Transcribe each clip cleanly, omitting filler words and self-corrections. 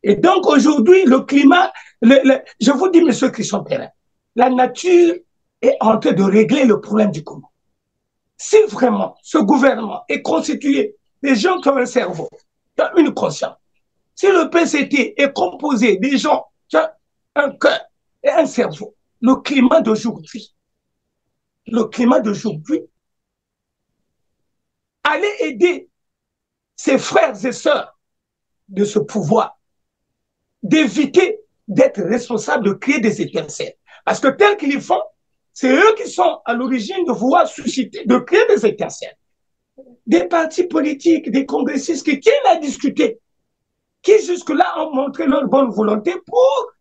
Et donc aujourd'hui, le climat, je vous dis, monsieur Christian Perrin, la nature est en train de régler le problème du Congo. Si vraiment ce gouvernement est constitué des gens qui ont un cerveau, qui ont une conscience, si le PCT est composé des gens qui ont un cœur et un cerveau, le climat d'aujourd'hui, allez aider ses frères et sœurs de ce pouvoir, d'éviter d'être responsables de créer des étincelles. Parce que tel qu'ils le font, c'est eux qui sont à l'origine de vouloir susciter, de créer des étincelles. Des partis politiques, des congressistes qui tiennent à discuter, qui jusque-là ont montré leur bonne volonté pour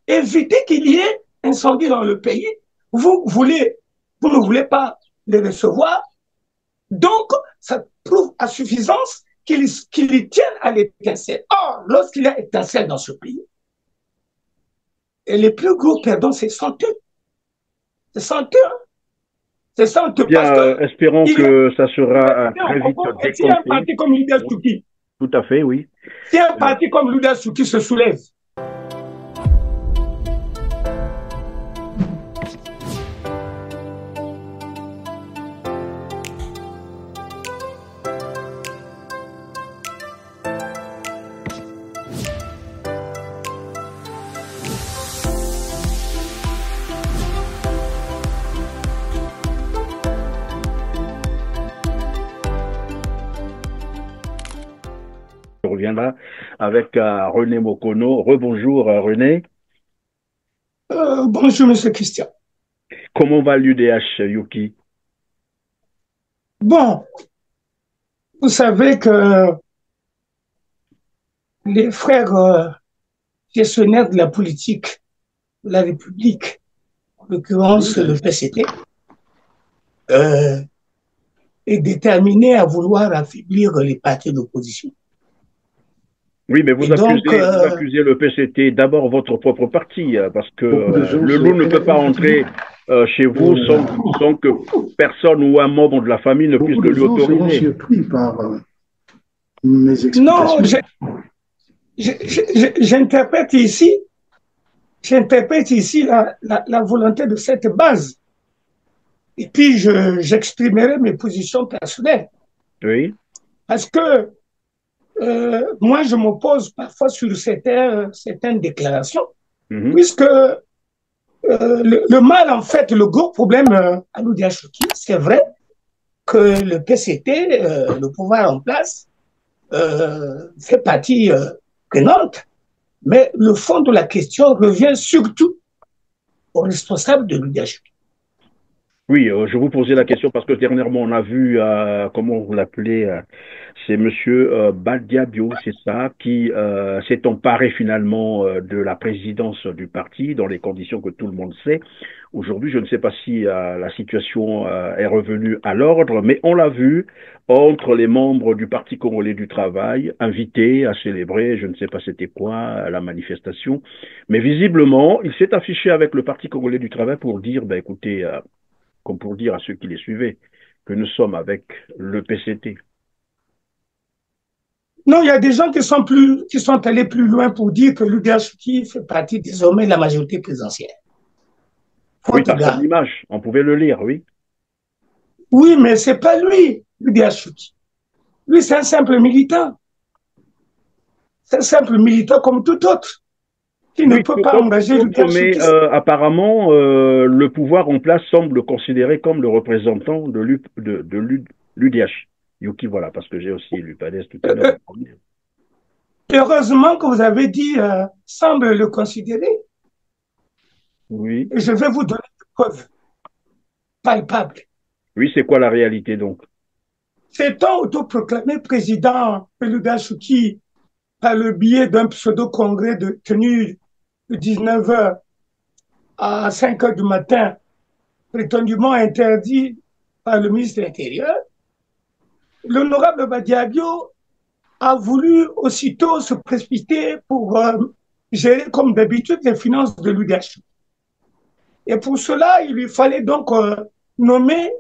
éviter qu'il y ait incendie dans le pays. Vous ne voulez pas les recevoir. Donc, ça prouve à suffisance qu'ils y tiennent à l'étincelle. Or, lorsqu'il y a étincelle dans ce pays, et les plus gros perdants, c'est santeux. C'est santeux. C'est santeux. Bien, parce que espérons que ça sera très vite décompté. Si un parti comme Luda Souki, tout à fait, oui. Si un parti comme Luda Souki se soulève, on reviendra avec René Mokono. Rebonjour René. Bonjour Monsieur Christian. Comment va l'UDH, Yuki? Bon, vous savez que les frères gestionnaires de la politique de la République, en l'occurrence le PCT, est déterminé à vouloir affaiblir les partis d'opposition. Oui, mais vous accusez le PCT, d'abord votre propre parti, parce que le loup ne peut pas entrer chez vous sans que personne ou un membre de la famille ne puisse le lui autoriser. Surpris par mes explications. Non, j'interprète ici la volonté de cette base. Et puis, j'exprimerai mes positions personnelles. Oui. Parce que moi, je m'oppose parfois sur certaines déclarations, puisque le mal, en fait, le gros problème à l'UDH, c'est vrai que le PCT, le pouvoir en place, fait partie prenante, mais le fond de la question revient surtout aux responsables de l'UDH. Oui, je vous posais la question parce que dernièrement, on a vu, comment vous l'appelez, c'est monsieur Badiabio, c'est ça, qui s'est emparé finalement de la présidence du parti dans les conditions que tout le monde sait. Aujourd'hui, je ne sais pas si la situation est revenue à l'ordre, mais on l'a vu entre les membres du Parti congolais du travail, invités à célébrer, je ne sais pas c'était quoi, la manifestation, mais visiblement, il s'est affiché avec le Parti congolais du travail pour dire, ben écoutez, comme pour dire à ceux qui les suivaient, que nous sommes avec le PCT. Non, il y a des gens qui sont allés plus loin pour dire que l'UDH fait partie désormais de la majorité présidentielle. Oui, par son image, on pouvait le lire, oui. Oui, mais ce n'est pas lui, l'UDH. Lui, c'est un simple militant. C'est un simple militant comme tout autre. Qui ne peut pas engager l'UDH. Mais apparemment, le pouvoir en place semble le considérer comme le représentant de l'UDH. Yuki, voilà, parce que j'ai aussi l'UPADES tout à l'heure. Heureusement que vous avez dit semble le considérer. Oui. Et je vais vous donner des preuves palpables. Oui, c'est quoi la réalité donc? C'est un autoproclamé président Peluda Chouki par le biais d'un pseudo-congrès tenu de 19h à 5h du matin, prétendument interdit par le ministre de l'Intérieur. L'honorable Badiabio a voulu aussitôt se précipiter pour gérer comme d'habitude les finances de l'UDH. Et pour cela, il lui fallait donc nommer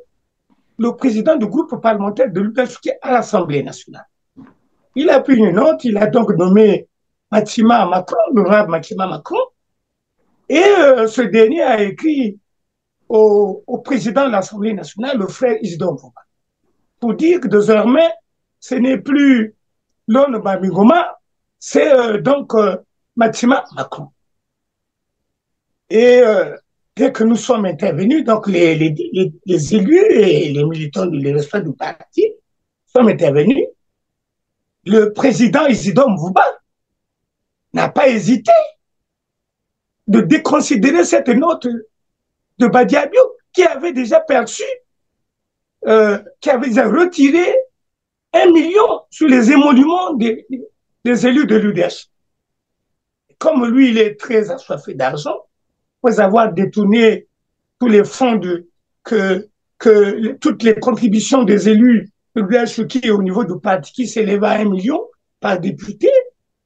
le président du groupe parlementaire de l'UDH à l'Assemblée nationale. Il a pris une note, il a donc nommé Matima Macron, l'honorable Matima Macron, et ce dernier a écrit au président de l'Assemblée nationale, le frère Isidore Mvouba, pour dire que désormais, ce n'est plus Lone Bamingoma, c'est donc Matima Macron. Et dès que nous sommes intervenus, donc les élus et les militants, les responsables du parti sont intervenus, le président Isidore Mvouba n'a pas hésité de déconsidérer cette note de Badiabio qui avait déjà perçu, qui avait déjà retiré 1 million sur les émoluments des élus de l'UDH. Comme lui, il est très assoiffé d'argent, après avoir détourné tous les fonds toutes les contributions des élus de l'UDH qui au niveau du parti qui s'élève à 1 million par député,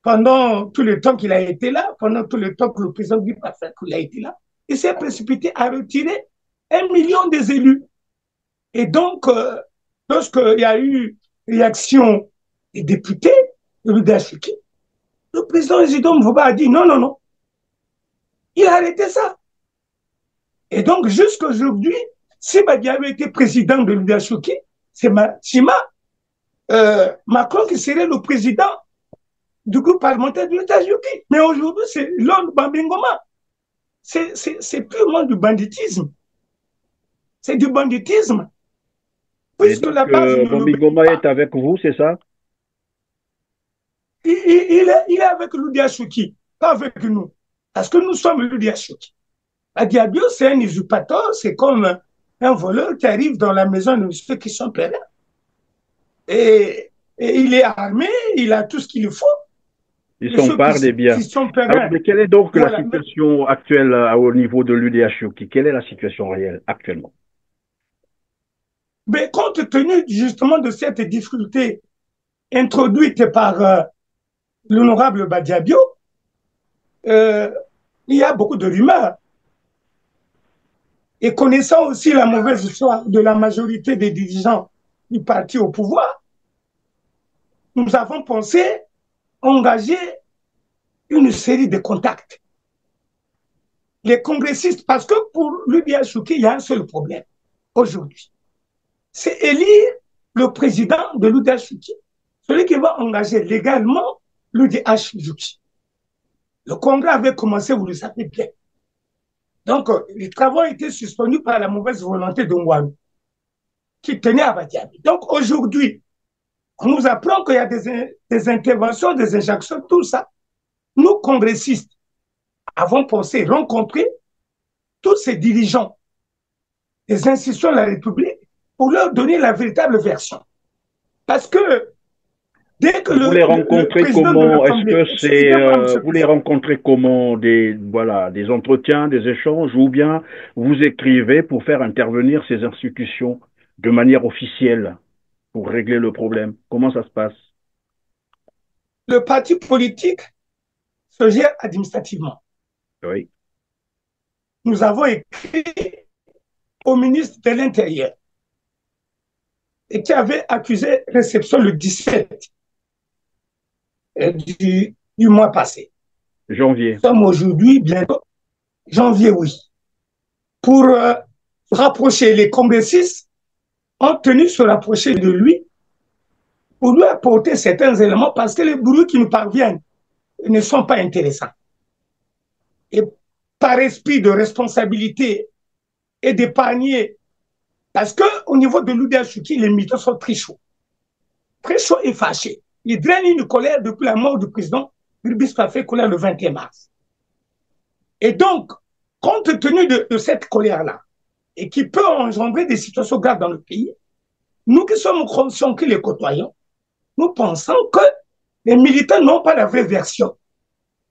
pendant tout le temps qu'il a été là, pendant tout le temps que le président du parti a été là, il s'est précipité à retirer 1 million des élus. Et donc, lorsqu'il y a eu réaction des députés de l'UDH, le président Isidore Mvouba a dit non, non, non. Il a arrêté ça. Et donc, jusqu'à aujourd'hui, si Badia avait été président de l'UDH, c'est Macron qui serait le président du groupe parlementaire de l'UDH. Mais aujourd'hui, c'est Lone Bamingoma. C'est purement du banditisme. C'est du banditisme. Puisque la base Bamingoma est avec vous, c'est ça? Il est avec l'UDH, pas avec nous. Parce que nous sommes l'UDH. Badiabio, c'est un usurpateur, c'est comme un voleur qui arrive dans la maison de ceux qui sont périns. Et il est armé, il a tout ce qu'il faut. Ils s'emparent des biens. Alors, mais quelle est donc la situation actuelle au niveau de l'UDH? Quelle est la situation réelle actuellement? Mais compte tenu justement de cette difficulté introduite par l'honorable Badiabio, il y a beaucoup de rumeurs. Et connaissant aussi la mauvaise histoire de la majorité des dirigeants du parti au pouvoir, nous avons pensé engager une série de contacts. Les congressistes, parce que pour l'UDH, il y a un seul problème aujourd'hui. C'est élire le président de l'UDH, celui qui va engager légalement l'UDH. Le congrès avait commencé, vous le savez bien. Donc, les travaux ont été suspendus par la mauvaise volonté de Ngouanou, qui tenait à Badiabio. Donc, aujourd'hui, on nous apprend qu'il y a des interventions, des injonctions, tout ça. Nous, congressistes, avons pensé rencontrer tous ces dirigeants des institutions de la République pour leur donner la véritable version. Parce que dès que vous les rencontrez comment? Est-ce que c'est vous les rencontrez comment? Des entretiens, des échanges, ou bien vous écrivez pour faire intervenir ces institutions de manière officielle pour régler le problème? Comment ça se passe? Le parti politique se gère administrativement. Oui. Nous avons écrit au ministre de l'Intérieur et qui avait accusé réception le 17 du mois passé. Janvier. Nous sommes aujourd'hui, bientôt, janvier, oui. Pour rapprocher les congressistes, ont tenu se rapprocher de lui pour lui apporter certains éléments parce que les bruits qui nous parviennent ne sont pas intéressants. Et par esprit de responsabilité et d'épargner, parce qu'au niveau de l'UDH, les militants sont très chauds et fâchés. Ils drainent une colère depuis la mort du président Brice Faffé colère le 21 mars. Et donc, compte tenu de cette colère-là, et qui peut engendrer des situations graves dans le pays, nous qui sommes conscients que les côtoyons, nous pensons que les militants n'ont pas la vraie version.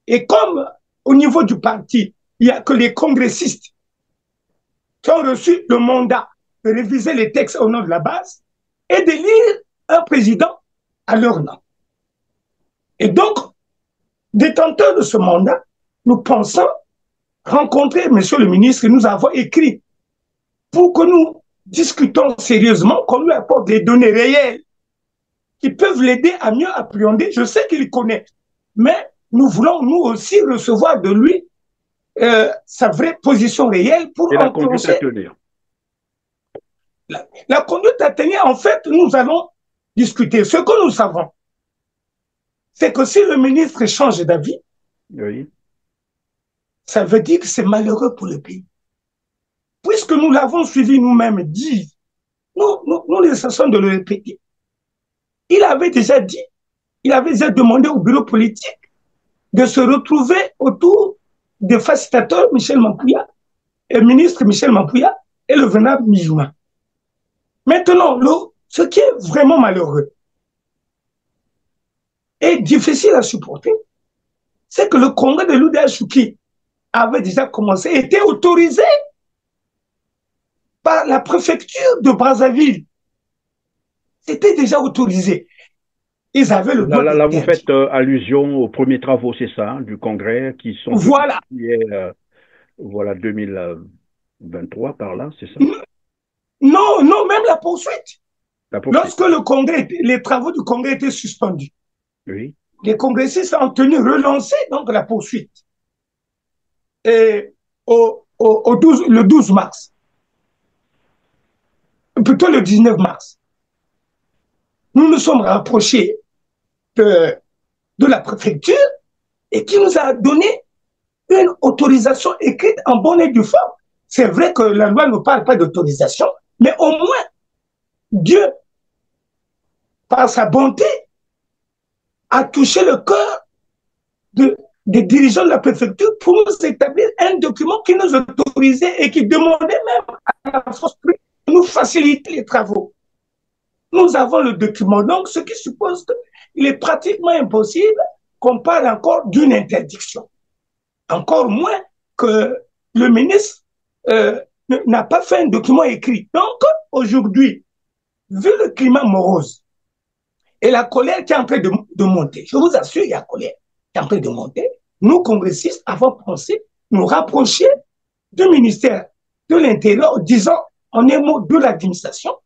Et comme au niveau du parti, il n'y a que les congressistes qui ont reçu le mandat de réviser les textes au nom de la base et d'élire un président à leur nom. Et donc, détenteurs de ce mandat, nous pensons rencontrer monsieur le ministre, nous avons écrit pour que nous discutons sérieusement, qu'on lui apporte des données réelles qui peuvent l'aider à mieux appréhender. Je sais qu'il connaît, mais nous voulons nous aussi recevoir de lui sa vraie position réelle pour la conduite à tenir. La conduite à tenir, en fait, nous allons discuter. Ce que nous savons, c'est que si le ministre change d'avis, oui, ça veut dire que c'est malheureux pour le pays. Puisque nous l'avons suivi nous-mêmes dit, nous ne cessons de le répéter. Il avait déjà dit, il avait déjà demandé au bureau politique de se retrouver autour des facilitateurs Michel Mampouya, et ministre Michel Mampouya et le vénérable Mijouma. Maintenant, ce qui est vraiment malheureux et difficile à supporter, c'est que le congrès de l'UDH avait déjà commencé, était autorisé par la préfecture de Brazzaville. C'était déjà autorisé. Ils avaient le droit. Là, vous faites allusion aux premiers travaux, c'est ça, du congrès qui sont voilà. Voilà 2023 par là, c'est ça? Non, non, même la poursuite. Lorsque le congrès, les travaux du congrès étaient suspendus, oui, les congressistes ont tenu relancer donc la poursuite. Et le 12 mars, plutôt le 19 mars, nous nous sommes rapprochés de la préfecture et qui nous a donné une autorisation écrite en bonne et due forme. C'est vrai que la loi ne parle pas d'autorisation, mais au moins, Dieu, par sa bonté, a touché le cœur des dirigeants de la préfecture pour nous établir un document qui nous autorisait et qui demandait même à la force publique de nous faciliter les travaux. Nous avons le document, donc ce qui suppose qu'il est pratiquement impossible qu'on parle encore d'une interdiction. Encore moins que le ministre n'a pas fait un document écrit. Donc, aujourd'hui, vu le climat morose et la colère qui est en train de monter, je vous assure, il y a colère qui est en train de monter, nous, congressistes, avons pensé nous rapprocher du ministère de l'Intérieur, disons en un mot de l'administration,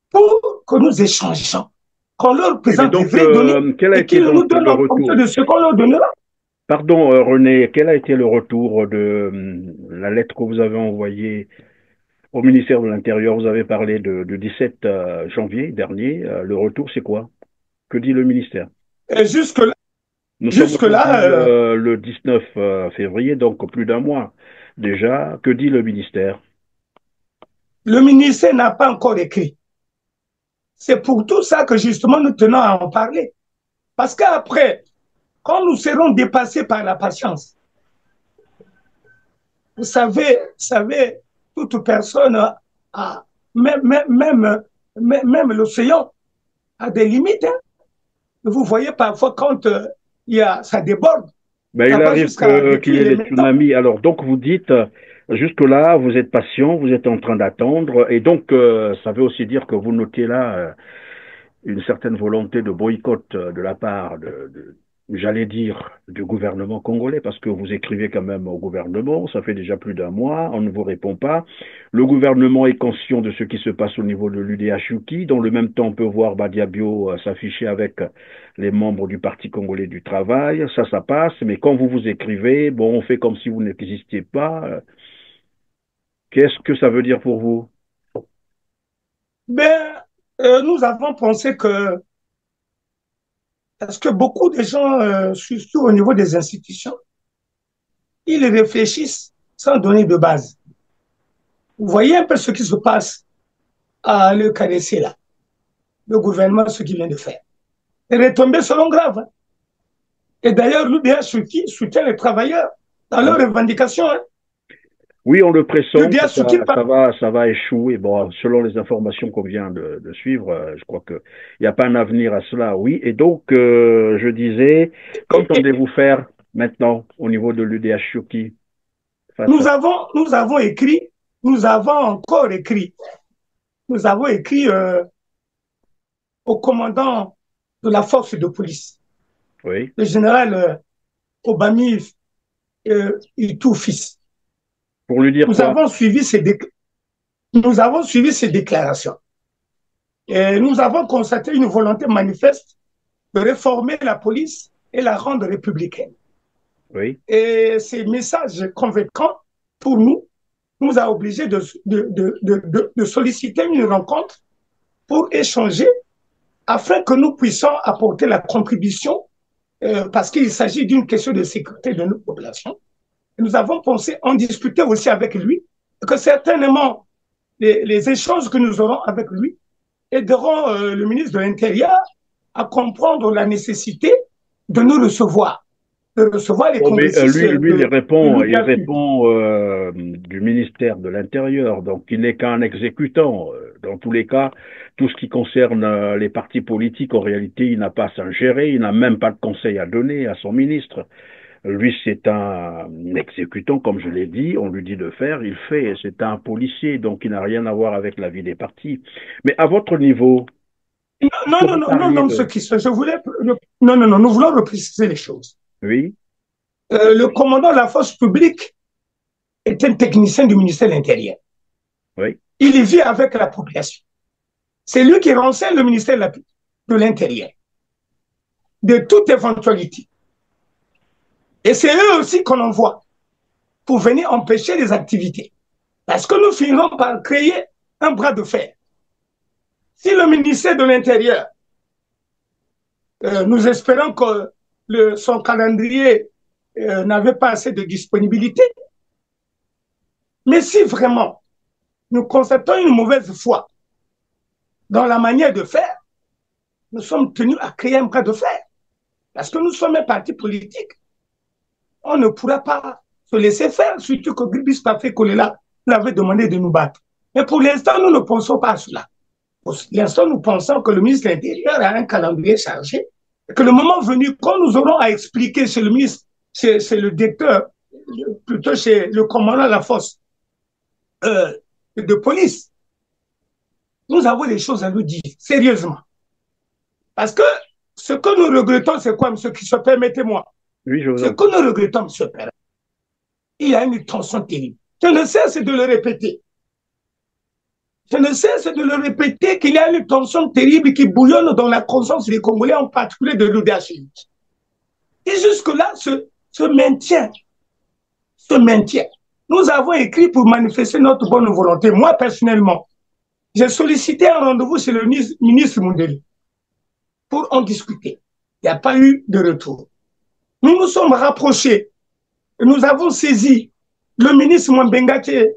pour que nous échangions, qu'on leur présente des vraies données et qu'ils nous donnent en fonction de ce qu'on leur donnera. Pardon, René, quel a été le retour de la lettre que vous avez envoyée au ministère de l'Intérieur? Vous avez parlé du 17 janvier dernier. Le retour, c'est quoi? Que dit le ministère? Jusque-là, le 19 février, donc plus d'un mois déjà. Que dit le ministère? Le ministère n'a pas encore écrit. C'est pour tout ça que justement nous tenons à en parler. Parce qu'après, quand nous serons dépassés par la patience, vous savez, toute personne, même l'océan a des limites. Hein. Vous voyez parfois quand ça déborde. Ben, il arrive qu'il y ait des tsunamis. Alors, donc vous dites, jusque-là, vous êtes patient, vous êtes en train d'attendre, et donc ça veut aussi dire que vous notez là une certaine volonté de boycott de la part j'allais dire, du gouvernement congolais, parce que vous écrivez quand même au gouvernement, ça fait déjà plus d'un mois, on ne vous répond pas. Le gouvernement est conscient de ce qui se passe au niveau de l'UDH-UKI. Dans le même temps, on peut voir Badiabio s'afficher avec les membres du Parti congolais du travail. Ça passe, mais quand vous vous écrivez, bon, on fait comme si vous n'existiez pas. Qu'est-ce que ça veut dire pour vous? Ben, nous avons pensé que parce que beaucoup de gens, surtout au niveau des institutions, ils réfléchissent sans donner de base. Vous voyez un peu ce qui se passe à le caresser là. Le gouvernement, ce qu'il vient de faire. Les retombées seront graves. Hein. Et d'ailleurs, l'UDH soutient les travailleurs dans leurs revendications. Hein. Oui, on le pressent, ça va échouer. Bon, selon les informations qu'on vient de suivre, je crois qu'il n'y a pas un avenir à cela, oui. Et donc, je disais, qu'entendez-vous faire maintenant au niveau de l'UDH-UKI? Nous avons encore écrit. Nous avons écrit au commandant de la force de police, oui. Le général Obami Itoufis. Pour lui dire nous avons suivi ces déclarations. Et nous avons constaté une volonté manifeste de réformer la police et la rendre républicaine. Oui. Et ces messages convaincants, pour nous, nous a obligés de solliciter une rencontre pour échanger afin que nous puissions apporter la contribution parce qu'il s'agit d'une question de sécurité de nos populations. Et nous avons pensé en discuter aussi avec lui, que certainement les échanges que nous aurons avec lui aideront le ministre de l'Intérieur à comprendre la nécessité de nous recevoir, de recevoir les Oh, mais congressistes lui, il de répond du ministère de l'Intérieur, donc il n'est qu'un exécutant. Dans tous les cas, tout ce qui concerne les partis politiques, en réalité, il n'a pas à s'ingérer, il n'a même pas de conseil à donner à son ministre. Lui, c'est un exécutant, comme je l'ai dit, on lui dit de faire, il fait. C'est un policier, donc il n'a rien à voir avec la vie des partis. Mais à votre niveau, non, non, non, non, non, ce qui se, je voulais, non, non, non, nous voulons repréciser les choses. Oui. Le commandant de la force publique est un technicien du ministère de l'Intérieur. Oui. Il y vit avec la population. C'est lui qui renseigne le ministère de l'Intérieur de toute éventualité. Et c'est eux aussi qu'on envoie pour venir empêcher les activités. Parce que nous finirons par créer un bras de fer. Si le ministère de l'Intérieur, nous espérons que son calendrier n'avait pas assez de disponibilité, mais si vraiment nous constatons une mauvaise foi dans la manière de faire, nous sommes tenus à créer un bras de fer. Parce que nous sommes un parti politique. On ne pourra pas se laisser faire, surtout que Gribis Parfait Kolela l'avait demandé de nous battre. Mais pour l'instant, nous ne pensons pas à cela. Pour l'instant, nous pensons que le ministre de l'Intérieur a un calendrier chargé et que le moment venu, quand nous aurons à expliquer chez le ministre, chez le directeur, plutôt chez le commandant de la force de police, nous avons des choses à nous dire, sérieusement. Parce que ce que nous regrettons, c'est quoi, monsieur qui se permettez-moi? Oui, je vous Ce que nous regrettons, monsieur Perrin, il y a une tension terrible. Je ne cesse de le répéter. Je ne cesse de le répéter qu'il y a une tension terrible qui bouillonne dans la conscience des Congolais, en particulier de l'UDHI. Et jusque-là, se maintient. Nous avons écrit pour manifester notre bonne volonté. Moi, personnellement, j'ai sollicité un rendez-vous chez le ministre Mundeli pour en discuter. Il n'y a pas eu de retour. Nous nous sommes rapprochés. Nous avons saisi le ministre Mwambenga, qui est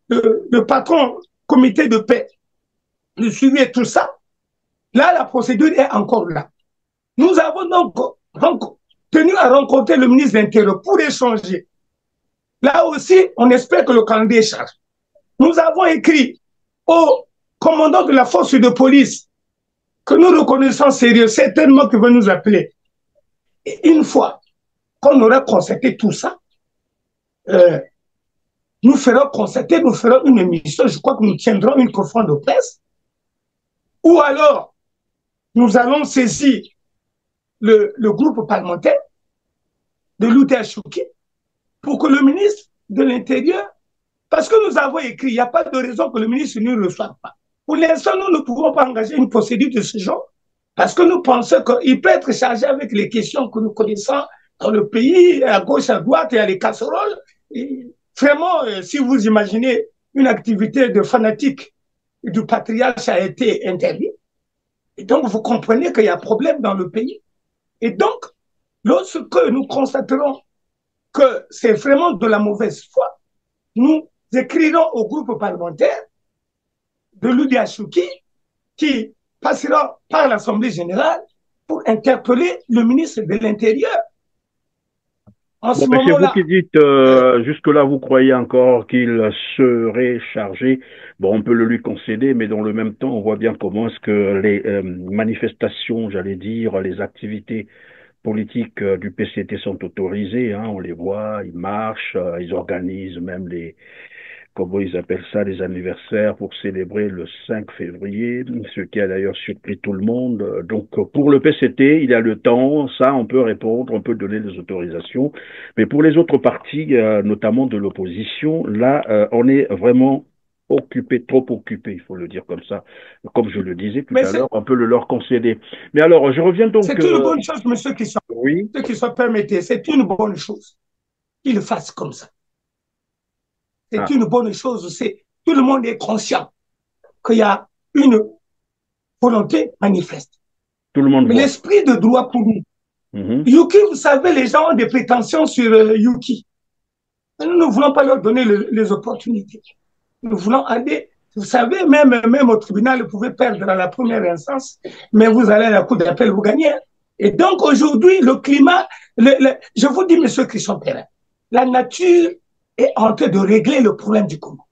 le patron comité de paix, le suivi et tout ça. Là, la procédure est encore là. Nous avons donc tenu à rencontrer le ministre de l'Intérieur pour échanger. Là aussi, on espère que le calendrier charge. Nous avons écrit au commandant de la force de police que nous reconnaissons sérieux, certainement qu'il va nous appeler. Et une fois qu'on aura constaté tout ça, nous ferons une émission, je crois que nous tiendrons une conférence de presse, ou alors nous allons saisir le groupe parlementaire de l'UDHI pour que le ministre de l'Intérieur, parce que nous avons écrit, il n'y a pas de raison que le ministre ne reçoive pas. Pour l'instant, nous ne pouvons pas engager une procédure de ce genre, parce que nous pensons qu'il peut être chargé avec les questions que nous connaissons dans le pays, à gauche, à droite, il y a les casseroles. Et vraiment, si vous imaginez une activité de fanatique du patriarche a été interdite, et donc vous comprenez qu'il y a problème dans le pays. Et donc, lorsque nous constaterons que c'est vraiment de la mauvaise foi, nous écrirons au groupe parlementaire de l'UDHI qui passera par l'Assemblée générale pour interpeller le ministre de l'Intérieur. Bon, c'est vous qui dites, jusque-là, vous croyez encore qu'il serait chargé. Bon, on peut le lui concéder, mais dans le même temps, on voit bien comment est-ce que les manifestations, j'allais dire, les activités politiques du PCT sont autorisées. Hein, on les voit, ils marchent, ils organisent même comment ils appellent ça, les anniversaires pour célébrer le 5 février, ce qui a d'ailleurs surpris tout le monde. Donc, pour le PCT, il y a le temps, ça, on peut répondre, on peut donner des autorisations. Mais pour les autres partis, notamment de l'opposition, là, on est vraiment occupés, trop occupés, il faut le dire comme ça. Comme je le disais tout Mais à l'heure, on peut le leur concéder. Mais alors, je reviens donc. c'est une bonne chose, monsieur Christian. Oui. Ceux qui sont permettés, c'est une bonne chose qu'ils le fassent comme ça. C'est une bonne chose. Tout le monde est conscient qu'il y a une volonté manifeste. Tout le monde Mais l'esprit de droit pour nous. Yuki, vous savez, les gens ont des prétentions sur Yuki. Nous ne voulons pas leur donner les opportunités. Nous voulons aller, vous savez, même au tribunal, vous pouvez perdre à la première instance, mais vous allez à la cour d'appel, vous gagnez. Et donc aujourd'hui, le climat, je vous dis, monsieur Christian Perrin, la nature est en train de régler le problème du Congo.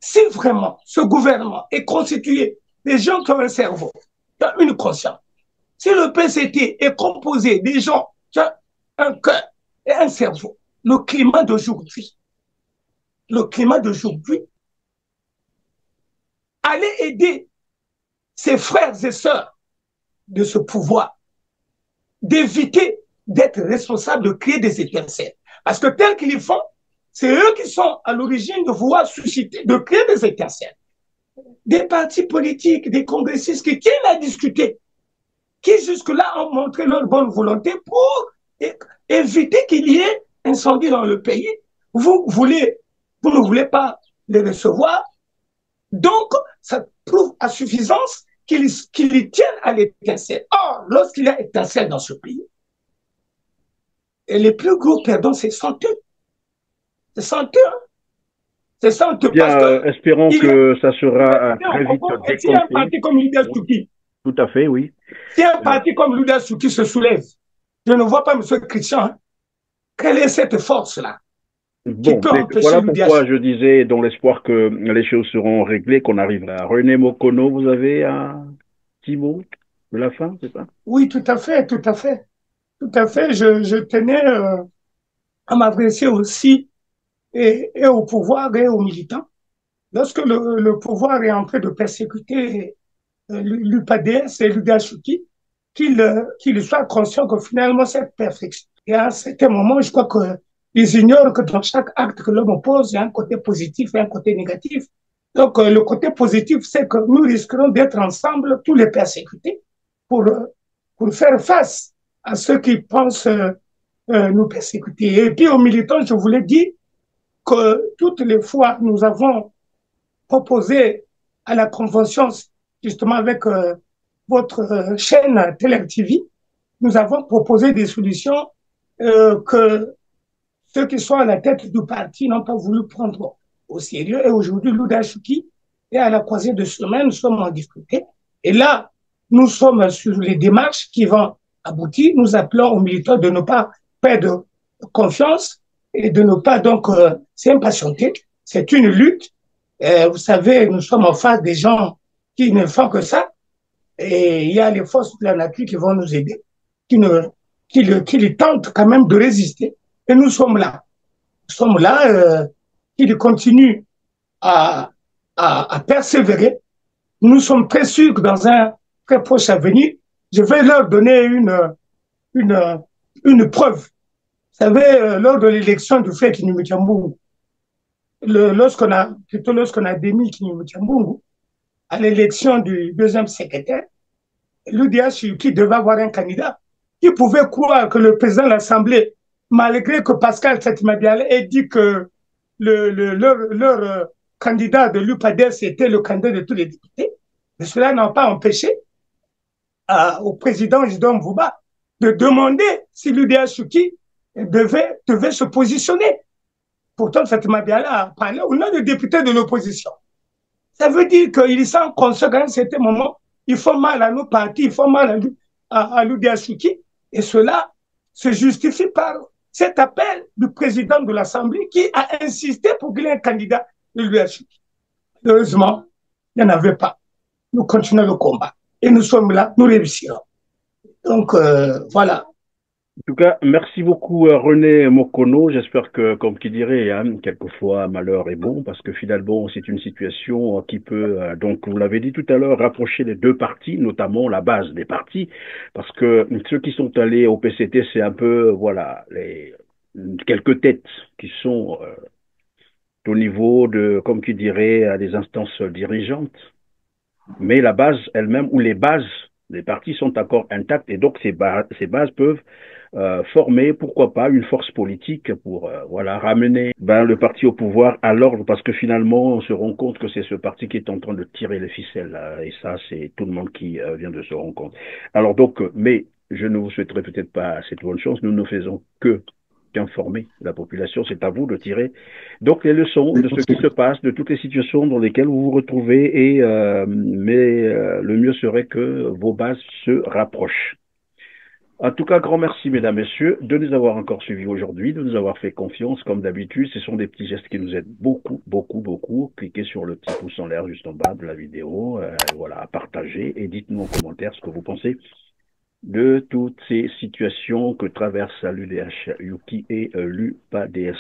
Si vraiment ce gouvernement est constitué des gens qui ont un cerveau, qui ont une conscience, si le PCT est composé des gens qui ont un cœur et un cerveau, le climat d'aujourd'hui, allez aider ses frères et sœurs de ce pouvoir, d'éviter d'être responsables de créer des étincelles. Parce que tel qu'ils font, c'est eux qui sont à l'origine de vouloir susciter, de créer des étincelles. Des partis politiques, des congressistes qui tiennent à discuter, qui jusque-là ont montré leur bonne volonté pour éviter qu'il y ait incendie dans le pays. Vous ne voulez pas les recevoir. Donc, ça prouve à suffisance qu'ils y tiennent à l'étincelle. Or, lorsqu'il y a étincelle dans ce pays, et les plus gros perdants, c'est honteux. C'est honteux. C'est honteux. Bien, espérons que ça sera très vite décompté. Si un parti comme l'Uda Souki, tout à fait, oui. Si un parti comme l'Uda Souki se soulève, je ne vois pas M. Christian, hein, quelle est cette force-là? Bon, voilà pourquoi je disais, dans l'espoir que les choses seront réglées, qu'on arrivera. René Mokono, vous avez un petit mot de la fin, c'est ça? Oui, tout à fait, tout à fait. Tout à fait. Je tenais à m'adresser aussi et au pouvoir et aux militants. Lorsque le pouvoir est en train de persécuter l'UPADS et l'UDHUKI, qu'il soit conscient que finalement cette perfection. Et à un certain moment, je crois qu'ils ignorent que dans chaque acte que l'homme pose, il y a un côté positif et un côté négatif. Donc, le côté positif, c'est que nous risquerons d'être ensemble, tous les persécutés, pour faire face à ceux qui pensent nous persécuter. Et puis aux militants, je voulais dire que toutes les fois, nous avons proposé à la convention, justement avec votre chaîne TeleTV, nous avons proposé des solutions que ceux qui sont à la tête du parti n'ont pas voulu prendre au sérieux. Et aujourd'hui, l'Uda Souki est à la croisée de chemin, nous sommes en difficulté. Et là, nous sommes sur les démarches qui vont aboutir. Nous appelons aux militants de ne pas perdre confiance et de ne pas donc s'impatienter. C'est une lutte. Vous savez, nous sommes en face des gens qui ne font que ça. Et il y a les forces de la nature qui vont nous aider, qui tentent quand même de résister. Et nous sommes là. Nous sommes là, qui continuent à persévérer. Nous sommes très sûrs que dans un très proche avenir, je vais leur donner une preuve. Vous savez, lors de l'élection du fait Kinumutyambungu, lorsqu'on a démis Kinumutyambungu, à l'élection du deuxième secrétaire, l'UDH qui devait avoir un candidat, qui pouvait croire que le président de l'Assemblée, malgré que Pascal Satimadiale ait dit que leur candidat de l'UPADES était le candidat de tous les députés, mais cela n'a pas empêché au président Jidon Mvuba de demander si l'UDH devait se positionner. Pourtant, Satimadiale a parlé au nom des députés de l'opposition. Ça veut dire qu'il sent conscient qu'à un certain moment, ils font mal à nos partis, ils font mal à l'UDHUKI, et cela se justifie par cet appel du président de l'Assemblée qui a insisté pour qu'il y ait un candidat de l'UDHUKI. Heureusement, il n'y en avait pas. Nous continuons le combat. Et nous sommes là, nous réussirons. Donc, voilà. En tout cas, merci beaucoup René Mokono. J'espère que, comme qui dirait, hein, quelquefois malheur est bon, parce que finalement c'est une situation qui peut, donc vous l'avez dit tout à l'heure, rapprocher les deux partis, notamment la base des partis, parce que ceux qui sont allés au PCT, c'est un peu, voilà, quelques têtes qui sont au niveau de, comme qui dirait, des instances dirigeantes. Mais la base elle-même, ou les bases des partis sont encore intactes, et donc ces bases peuvent former, pourquoi pas, une force politique pour voilà, ramener le parti au pouvoir à l'ordre, parce que finalement, on se rend compte que c'est ce parti qui est en train de tirer les ficelles, et ça, c'est tout le monde qui vient de se rendre compte. Alors donc, mais je ne vous souhaiterais peut-être pas cette bonne chance, nous ne faisons que informer la population, c'est à vous de tirer donc les leçons de ce qui se passe, de toutes les situations dans lesquelles vous vous retrouvez, et le mieux serait que vos bases se rapprochent. En tout cas, grand merci, mesdames, messieurs, de nous avoir encore suivis aujourd'hui, de nous avoir fait confiance, comme d'habitude. Ce sont des petits gestes qui nous aident beaucoup, beaucoup, beaucoup. Cliquez sur le petit pouce en l'air juste en bas de la vidéo, voilà, partagez, et dites-nous en commentaire ce que vous pensez de toutes ces situations que traverse l'UDH Yuki et l'UPADS.